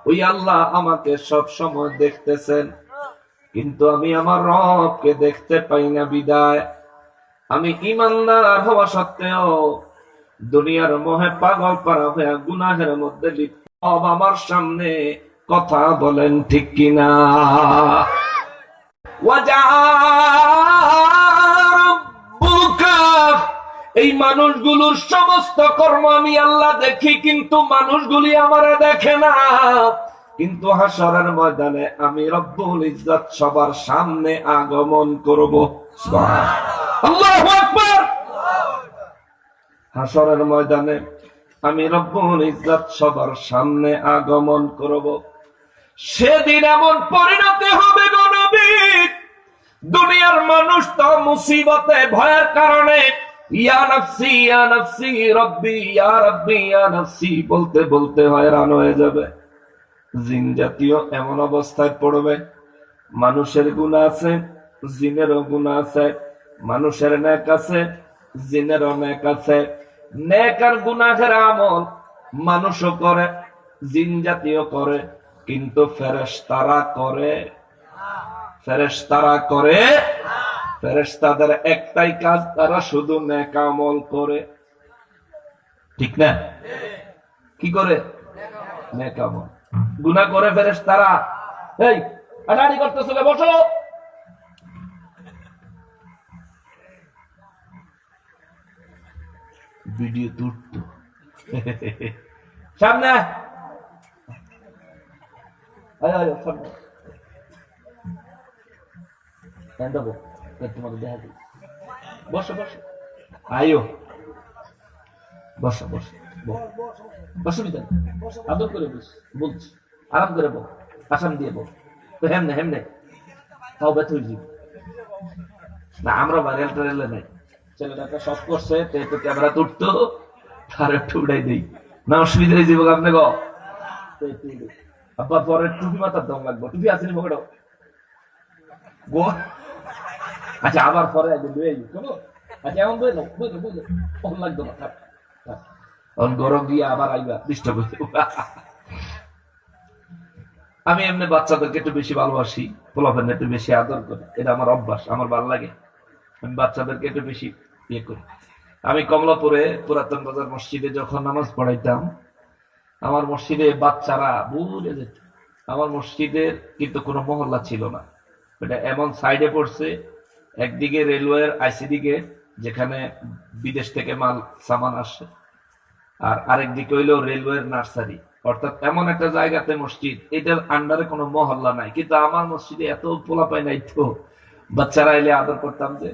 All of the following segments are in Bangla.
ওই আল্লাহ আমাকে সব সময় দেখতেছেন, কিন্তু আমি আমার রবকে দেখতে পাই না। বিদায় আমি ইমানদার হওয়া সত্ত্বেও দুনিয়ার মোহে পাগল পারা হয়ে গুনাহের মধ্যে লিপ্ত। আমার সামনে কথা বলেন ঠিক কিনা? এই মানুষগুলোর সমস্ত কর্ম আমি আল্লাহ দেখি, কিন্তু মানুষগুলি আমারে দেখে না। কিন্তু হাশরের ময়দানে আমি রব্বুল ইজ্জত সবার সামনে আগমন করব। আল্লাহু আকবার। হাশরের ময়দানে আমি রব্বুল ইজ্জত সবার সামনে আগমন করব। সেদিন এমন পরিণতি হবে গো নবী, দুনিয়ার মানুষ তো মুসিবতে ভয়ের কারণে ইয়া নাফসি ইয়া নাফসি রব্বি ইয়া রব্বি ইয়া নাফসি বলতে বলতে হয়রান হয়ে যাবে। জিন জাতীয় এমন অবস্থায় পড়বে, মানুষের গুনাহ আছে, জিনেরও গুনাহ আছে, মানুষের নেক আছে, জিনেরও নেক আছে। নেক আর গুনাহের আমল মানুষও করে, জিন জাতীয় করে, কিন্তু ফেরেশতারা করে? ফেরেশতারা করে? ফেরেশতাদের একটাই কাজ, তারা শুধু নেক আমল করে, ঠিক না? কি করে? নেক আমল। গুনাহ করে ফেরেশতারা? এই আড়াআড়ি করতেছ, বসো। ভিডিও তুলত সামনে আয় সামনে তোমাকে দেখা দিই। বসো বসো, আয়ো বসো বসো বসো, আদর করে বস, বলছি আরাম করে বল, আসাম দিয়ে বল। তো হেমনে হেমনে তাও ব্যথ হয়ে যাবে না। আমরা ভাইরাল টেরেলে নাই, ছেলেটা সব করছে, তো ক্যামেরা তুলতো, তার একটু উঠাই দিই না, অসুবিধা হয়ে যাবো আপনি গো। আব্বা পরে টুপি মাথার দম লাগবো, টুপি আসেনি পকেটও গো। আচ্ছা আবার পরে আচ্ছা এমন বই লাগতো না, গরম দিয়ে আবার আইবা ডিস্টার্ব হইতে। আমি এমনি বাচ্চাদেরকে একটু বেশি ভালোবাসি, পোলাপেন একটু বেশি আদর করি, এটা আমার অভ্যাস, আমার ভালো লাগে। আমি বাচ্চাদেরকে একটু বেশি ইয়ে করি। আমি কমলাপুরে পুরাতন বাজার মসজিদে যখন নামাজ পড়াইতাম, আমার মসজিদে বাচ্চারা বুঝে যেত। আমার মসজিদের কিন্তু কোনো মহল্লা ছিল না, এটা এমন সাইডে পড়ছে, একদিকে রেলওয়ের আইসিডি গেট যেখানে বিদেশ থেকে মাল সামান আসে, আর আরেক দিকে হইলো রেলওয়ের নার্সারি। অর্থাৎ এমন একটা জায়গাতে মসজিদ, এটার আন্ডারে কোনো মহল্লা নাই। কিন্তু আমার মসজিদে এত পোলাপাই নাই, তো বাচ্চারা এলে আদর করতাম যে।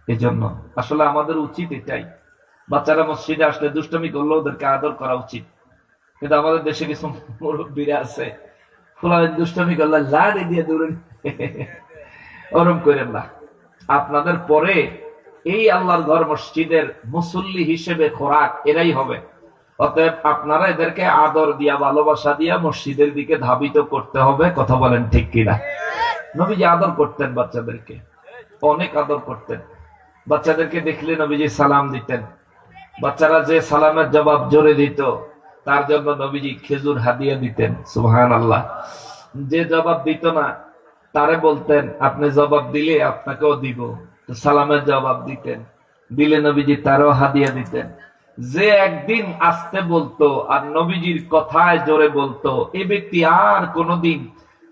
এই জন্য আসলে আমাদের উচিত এটাই, বাচ্চারা মসজিদে আসলে দুষ্টমি করলে ওদেরকে আদর করা উচিত। কিন্তু আমাদের দেশে কিছু মুরব্বীরা আছে, ফুলাবেন দুষ্টমি করলে লাড়ি দিয়ে দূরে, ওরম করেন না। আপনাদের পরে এই আল্লাহর ঘর মসজিদের মুসল্লি হিসেবে খোরাক এরাই হবে। অতএব আপনারা এদেরকে আদর দিয়া, ভালোবাসা দিয়া মসজিদের দিকে ধাবিত করতে হবে। কথা বলেন ঠিক কিনা? নবীজি আদর করতেন বাচ্চাদেরকে, অনেক আদর করতেন। বাচ্চাদেরকে দেখলে নবীজি সালাম দিতেন। বাচ্চারা যে সালামের জবাব জোরে দিত, তার জন্য নবীজি খেজুর হাদিয়া দিতেন। সুবহানাল্লাহ। যে জবাব দিত না, তারে বলতেন আপনি জবাব দিলে আপনাকেও দিব। তো সালামের জবাব দিতেন, দিলে নবীজি তারও হাদিয়া দিতেন। যে একদিন আস্তে বলতো আর নবীজির কথায় জোরে বলতো, এই ব্যক্তি আর কোনদিন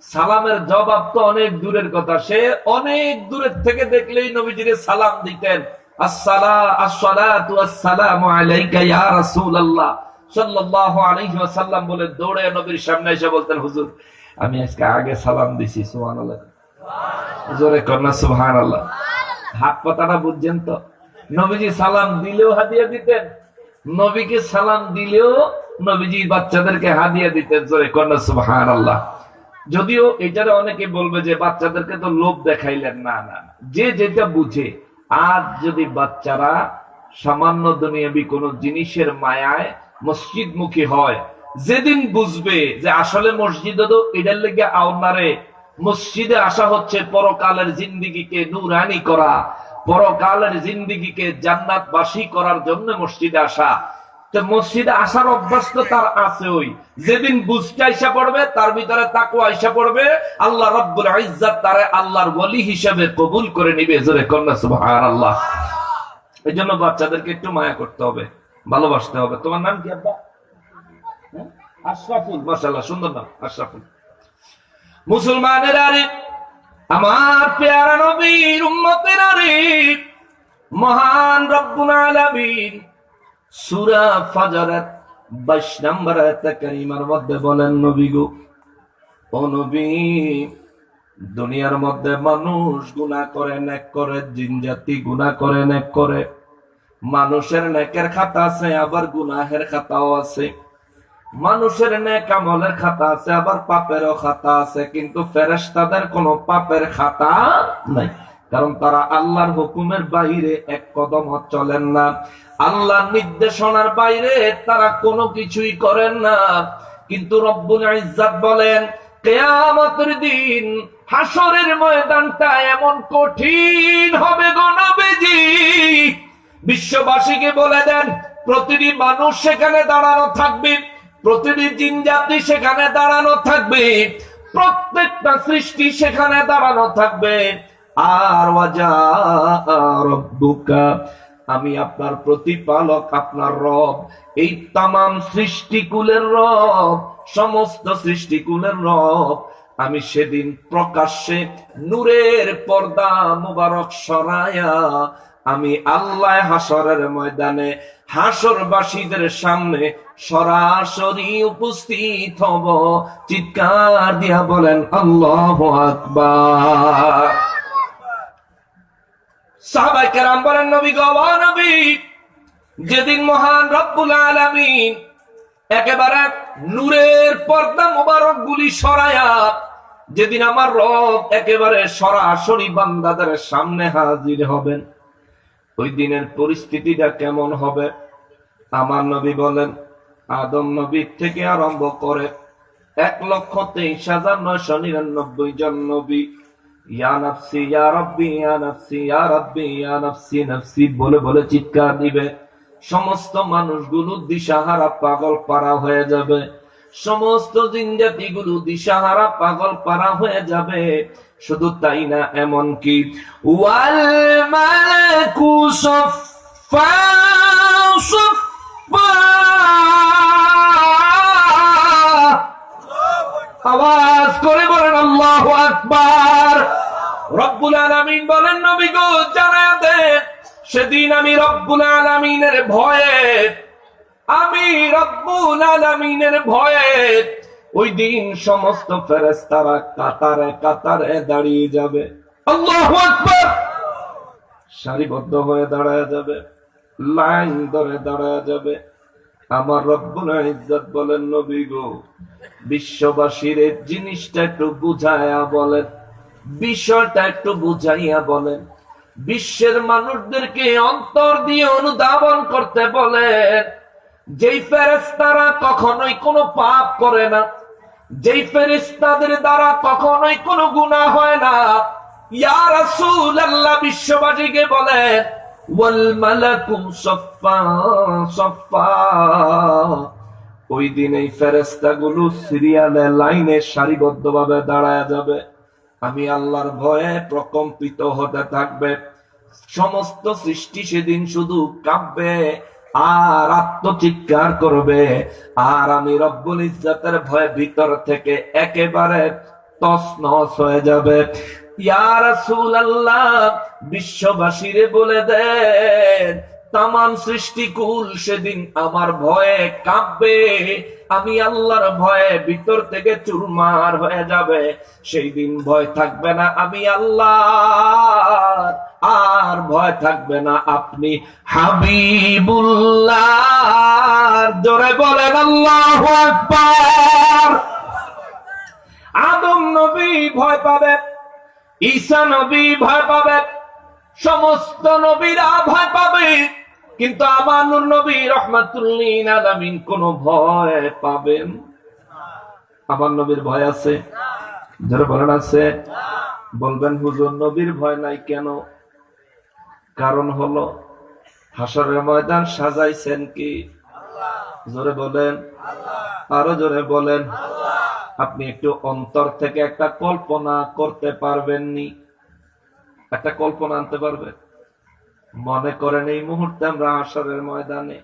সালামের জবাব তো অনেক দূরের কথা, সে অনেক দূরের থেকে দেখলেই নবীজির সালাম দিতেন। আসসালাতু ওয়াসসালামু আলাইকা ইয়া রাসূলুল্লাহ সাল্লাল্লাহু আলাইহি ওয়াসাল্লাম বলে দৌড়ে নবীর সামনে এসে বলতেন, হুজুর আমি আজকে আগে সালাম দিছি। সুবহানাল্লাহ, জোরে কন্যা সুবহানাল্লাহ। হাত পাতাটা বুঝছেন তো? নবীজি সালাম দিলেও হাদিয়া দিতেন, নবীকে সালাম দিলেও নবীজি বাচ্চাদেরকে হাদিয়া দিতেন। জোরে কন্যা সুবহানাল্লাহ। যদিও এটারে অনেকে বলবে যে বাচ্চাদেরকে তো লোভ দেখাইলেন। না না, যে যেটা বুঝে। আজ যদি বাচ্চারা সামান্য দুনিয়াবি কোন জিনিসের মায়ায় মসজিদ মুখী হয়, যেদিন বুঝবে যে আসলে মসজিদ তো এটার লেগে আওনারে, মসজিদে আসা হচ্ছে পরকালের জিন্দিগিকে নূরানি করা, পরকালের জিন্দিগিকে জান্নাতবাসী করার জন্য মসজিদে আসা, তো মসজিদে আসার অভ্যাস তো তার আছে। ওই যেদিন বুঝতে আইসা পড়বে, তার ভিতরে তাকওয়া আইসা পড়বে, আল্লাহ রাব্বুল ইজ্জত তারে আল্লাহর ওলি হিসেবে কবুল করে নিবে। জোরে কন্যা সুবহানাল্লাহ। এই জন্য বাচ্চাদেরকে একটু মায়া করতে হবে, ভালোবাসতে হবে। তোমার নাম কি আব্বা? আশরাফুল। মাশাআল্লাহ, সুন্দর নাম, আশরাফুল। মুসলমানের আরে, আমার পেয়ারা নবীর উম্মতের আরে, মহান রব্বুল আলামিন সূরা ফাজরের 22 নম্বর আয়াতে কারিমার মধ্যে বলেন, নবী গো, ও নবী, দুনিয়ার মধ্যে মানুষ গুনাহ করে, নেক করে, জিন জাতি গুনাহ করে, নেক করে। মানুষের নেকের খাতা আছে, আবার গুনাহের খাতাও আছে। মানুষের নেক আমলের খাতা আছে, আবার পাপেরও খাতা আছে। কিন্তু ফেরেশতাদের কোনো পাপের খাতা নাই, কারণ তারা আল্লাহর হুকুমের বাইরে এক কদম চলেন না। আল্লাহর নির্দেশনার বাইরে তারা কোনো কিছুই করেন না। কিন্তু রব্বুল ইজ্জত বলেন, কিয়ামতের দিন হাসরের ময়দানটা এমন কঠিন হবে গো নবীজি, বিশ্ববাসীকে বলে দেন, প্রতিটি মানুষ সেখানে দাঁড়ানো থাকবে, প্রতিটি জিন জাতি সেখানে দাঁড়ানো থাকবে, প্রত্যেকটা সৃষ্টি সেখানে দাঁড়ানো থাকবে। আর ওয়াজা রব্বুকা, আমি আপনার প্রতিপালক, আপনার রব, এই তামাম সৃষ্টিকুলের রব, সমস্ত সৃষ্টিকুলের রব, আমি সেদিন প্রকাশ্যে নূরের পর্দা মুবারক সরায়া আমি আল্লাহ হাসরের ময়দানে হাসরবাসীদের সামনে সরাসরি উপস্থিত হব। চিৎকার দিয়া বলেন আল্লাহু আকবার। সাহাবায়ে কেরাম বলেন, নবী গো, নবী, যেদিন মহান রব্বুল আলামিন একেবারে নূরের পর্দা মুবারক গুলি সরায়া, যেদিন আমার রব একেবারে সরাসরি বান্দাদের সামনে হাজির হবেন, ওই দিনের পরিস্থিতিটা কেমন হবে? আমার নবী বলেন, আদম নবীর থেকে আরম্ভ করে 1,23,999 জন নবী ইয়া নাফসি ইয়া রাব্বি ইয়া নাফসি ইয়া রাব্বি ইয়া নাফসি নাফসি বলে বলে চিৎকার দিবে। সমস্ত মানুষগুলো দিশাহারা পাগল পারা হয়ে যাবে, সমস্ত জিনজাতিগুলো দিশাহারা পাগল পারা হয়ে যাবে। শুধু তাই না, এমন কি ওয়াল মালাকু সাফফা সাফফা, আওয়াজ করে বলেন আল্লাহু আকবার। রব্বুল আলামিন বলেন, নবী গো, জানায়া দেন, সেদিন আমি রব্বুল আলামিনের ভয়ে, আমি রব্বুল আলামিনের ভয়ে ওই দিন সমস্ত ফেরেশতারা কাতারে কাতারে দাঁড়িয়ে যাবে। আল্লাহু আকবার। সারিবদ্ধ হয়ে দাঁড়ায় যাবে, লাইন ধরে দাঁড়ায় যাবে। আমার রব্বুল ইজ্জত বলেন, নবী গো, বিশ্ববাসীর জিনিসটা একটু বুঝাইয়া বলেন, বিষয়টা একটু বুঝাইয়া বলেন, বিশ্বের মানুষদেরকে অন্তর দিয়ে অনুধাবন করতে বলেন। যেই ফেরেশতারা কখনোই কোনো পাপ করে না, যেই ফেরেশতাদের দ্বারা কখনোই কোনো গুনাহ হয় না, ইয়া রাসূলুল্লাহ বিশ্ববাসীকে বলেন, ওয়াল মালাকু সাফফা সাফফা, ওই দিন এই ফেরেশতাগুলো সিরিয়ালে লাইনে সারিবদ্ধভাবে দাঁড়ায় যাবে। আমি আল্লাহর ভয়ে প্রকম্পিত হতে থাকবে। সমস্ত সৃষ্টি সেদিন শুধু কাঁপবে আর আত্মচিৎকার করবে। আর আমি রব্বুল ইজ্জতের ভয়ে ভিতর থেকে একেবারে তছনছ হয়ে যাবে। ইয়া রাসূলুল্লাহ, বিশ্ববাসীরে বলে দেন, তামাম সৃষ্টিকুল সেদিন আমার ভয়ে কাঁপবে। আমি আল্লাহর ভয়ে ভিতর থেকে চুরমার হয়ে যাবে। সেই দিন ভয় থাকবে না আমি আল্লাহ, আর ভয় থাকবে না আপনি হাবিবুল্লাহ। জোরে বলেন আল্লাহু আকবার। আদম নবী ভয় পাবে, ঈসা নবী ভয় পাবে, সমস্ত নবীরা ভয় পাবে, কিন্তু আমার নূর নবী রাহমাতুল লিল আলামিন কোন ভয় পাবেন? আমার নবীর ভয় আছে? যারা বলেন আছে। বলবেন হুজুর নবীর ভয় নাই কেন? কারণ হলো হাসরের ময়দান সাজাইছেন কি? জোরে বলেন, আরো জোরে বলেন। আপনি একটু অন্তর থেকে একটা কল্পনা করতে পারবেননি? একটা কল্পনা আনতে পারবেন? মনে করেন এই মুহূর্তে আমরা হাসরের ময়দানে,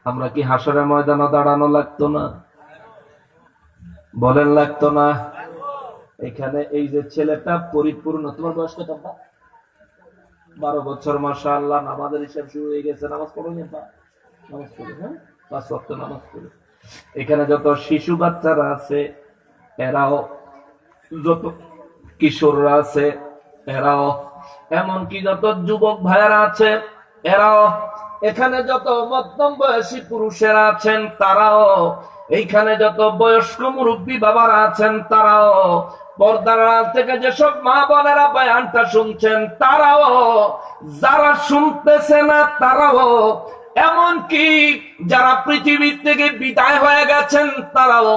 আমরা কি হাসরের ময়দানে দাঁড়ানো লাগতো না? বলেন লাগতো না? এখানে এই যে ছেলেটা পরিপূর্ণ, তোমার বয়স কত? 12 বছর, মাশাআল্লাহ। নামাজের হিসাব শুরু হয়ে গেছে। নামাজ পড়ো না? নামাজ পড়ো, হ্যাঁ, 5 ওয়াক্ত নামাজ পড়ো। এখানে যত শিশু বাচ্চারা আছে এরাও, যত কিশোররা আছে এরাও, এমনকি যত যুবক ভাইয়ারা আছে এরাও, এখানে যত মধ্যম বয়সী পুরুষেরা আছেন তারাও, এইখানে যত বয়স্ক মুরব্বী বাবারা আছেন তারাও, পর্দার আড়াল থেকে যেসব মা বোনেরা বয়ানটা শুনছেন তারাও, যারা শুনতেছে না তারাও, এমনকি যারা পৃথিবী থেকে বিদায় হয়ে গেছেন তারাও,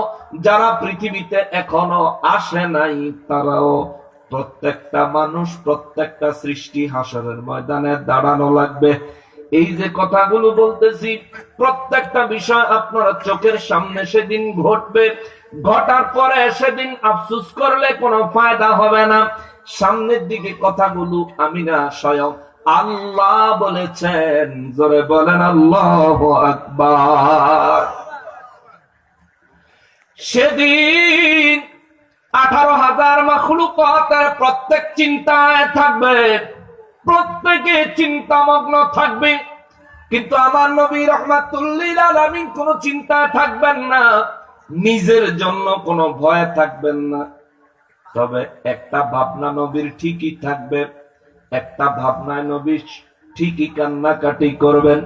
যারা পৃথিবীতে এখনো আসে নাই তারাও, প্রত্যেকটা মানুষ, প্রত্যেকটা সৃষ্টি হাসরের ময়দানে দাঁড়ানো লাগবে। এই যে কথাগুলো বলতেছি, প্রত্যেকটা বিষয় আপনারা চোখের সামনে সেদিন ঘটবে। ঘটার পরে সেদিন আফসোস করলে কোনো ফায়দা হবে না। সামনের দিকে কথাগুলো আমি না, স্বয়ং আল্লাহ বলেছেন। জোরে বলেন আল্লাহু আকবার। সেদিন 18,000 মাখলুকাতের প্রত্যেক চিন্তায় থাকবে, প্রত্যেকে চিন্তামগ্ন থাকবে, কিন্তু আমার নবী রাহমাতুল্লিল আলামিন কোন চিন্তায় থাকবেন না, নিজের জন্য কোনো ভয় থাকবেন না। তবে একটা ভাবনা নবীর ঠিকই থাকবে, একটা ভাবনায় নবী ঠিকই কান্নাকাটি করবেন।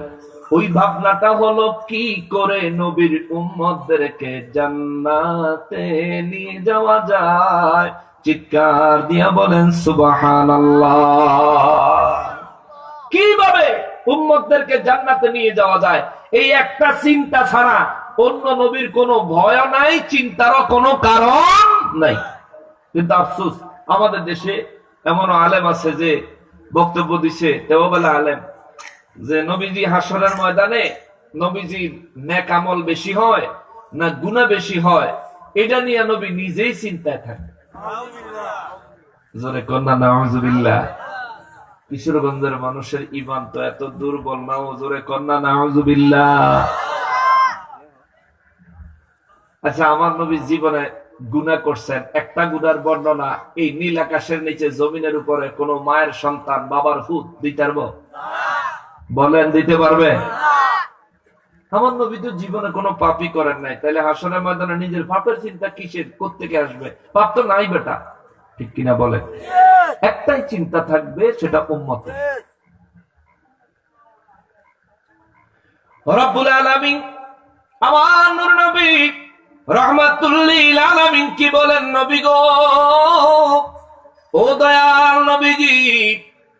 ওই ভাবনাটা হলো কি করে নবীর উম্মতদেরকে জান্নাতে নিয়ে যাওয়া যায়। চিৎকার দিয়া বলেন সুবহানাল্লাহ। কিভাবে উম্মতদেরকে জান্নাতে নিয়ে যাওয়া যায়, এই একটা চিন্তা ছাড়া অন্য নবীর কোনো ভয় নাই, চিন্তারও কোনো কারণ নাই। কিন্তু আফসোস, আমাদের দেশে এমন আলেম আছে যে বক্তব্য দিছে, দেওয়াবেলা আলেম, যে নবীজি হাসরের ময়দানে নবীজির নেক আমল বেশি হয় না গুনাহ বেশি হয়, এটা নিয়ে নবী নিজেই চিন্তায় থাকে। জোরে কন্যা নাউজুবিল্লাহ। কিশোরগঞ্জের মানুষের ঈমান তো এত দুর্বল না, জোরে কন্যা নাউজুবিল্লাহ। আচ্ছা, আমার নবী জীবনে গুনাহ করছেন, একটা গুনার বর্ণনা এই নীল আকাশের নিচে জমিনের উপরে কোন মায়ের সন্তান বাবার হুদ দিতে পারবো? বলেন, দিতে পারবে? আমার নবী তো জীবনে কোনো পাপই করেন নাই, তাহলে হাসরের ময়দানে নিজের পাপের চিন্তা কিসের, কোত্থেকে আসবে? পাপ তো নাই বেটা, ঠিক কিনা বলে? একটাই চিন্তা থাকবে, সেটা উম্মতের। রব্বুল আলামিন আমার নূর নবী রাহমাতুল্লিল আলামিন কি বলেন? নবী গো, ও দয়াল নবীজি,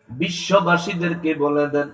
বিশ্ববাসীদেরকে বলে দেন